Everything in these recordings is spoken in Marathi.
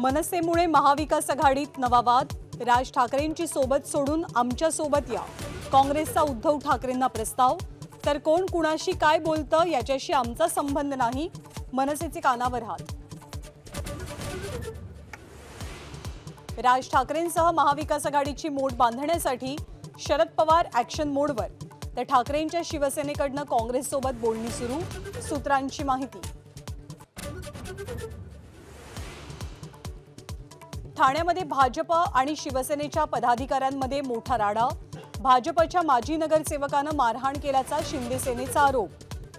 मनसेमुळे महाविकास आघाडीत नवा वाद। राज ठाकरेंची सोबत सोडून आमच्या सोबत या। काँग्रेसचा उद्धव ठाकरेंना प्रस्ताव। तर कोण कुणाशी काय बोलतं याच्याशी आमचा संबंध नाही, मनसेचे कानावर हात। राज ठाकरेंसह महाविकास आघाडीची मोड बांधण्यासाठी शरद पवार ॲक्शन मोडवर, तर ठाकरेंच्या शिवसेनेकडनं काँग्रेससोबत बोलणी सुरू। सूत्रांची माहिती। ठाण्यामध्ये भाजप आणि शिवसेनेच्या पदाधिकाऱ्यांमध्ये मोठा राडा। भाजपच्या माजी नगरसेवकानं मारहाण केल्याचा शिंदे सेनेचा आरोप।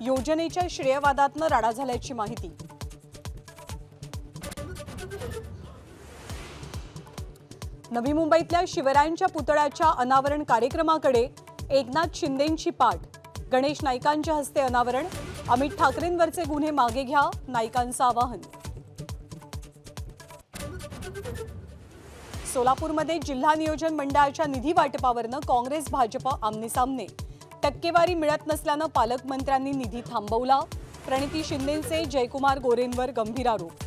योजनेच्या श्रेयवादातनं राडा झाल्याची माहिती। नवी मुंबईतल्या शिवरायांच्या पुतळ्याच्या अनावरण कार्यक्रमाकडे एकनाथ शिंदेंची पाठ। गणेश नाईकांच्या हस्ते अनावरण। अमित ठाकरेंवरचे गुन्हे मागे घ्या, नाईकांचं आवाहन। सोलापूरमध्ये जिल्हा नियोजन मंडळाच्या निधी वाटपावरनं काँग्रेस भाजप आमनेसामने। टक्केवारी मिळत नसल्यानं पालकमंत्र्यांनी निधी थांबवला। प्रणिती शिंदेंचे जयकुमार गोरेंवर गंभीर आरोप।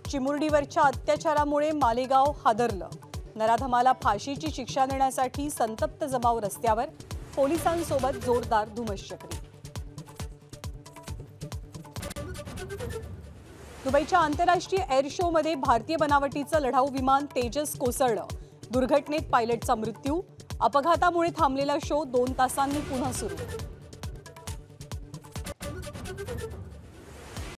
चिमुरडीवरच्या अत्याचारामुळे मालेगाव हादरलं। नराधमाला फाशीची शिक्षा देण्यासाठी संतप्त जमाव रस्त्यावर। पोलिसांसोबत जोरदार धुमश्चक्री। दुबईच्या आंतरराष्ट्रीय एअर शो मध्ये भारतीय बनावटीचं लढाऊ विमान तेजस कोसळलं। दुर्घटनेत पायलटचा मृत्यू। अपघातामुळे थांबलेला शो 2 तासांनी पुन्हा सुरू।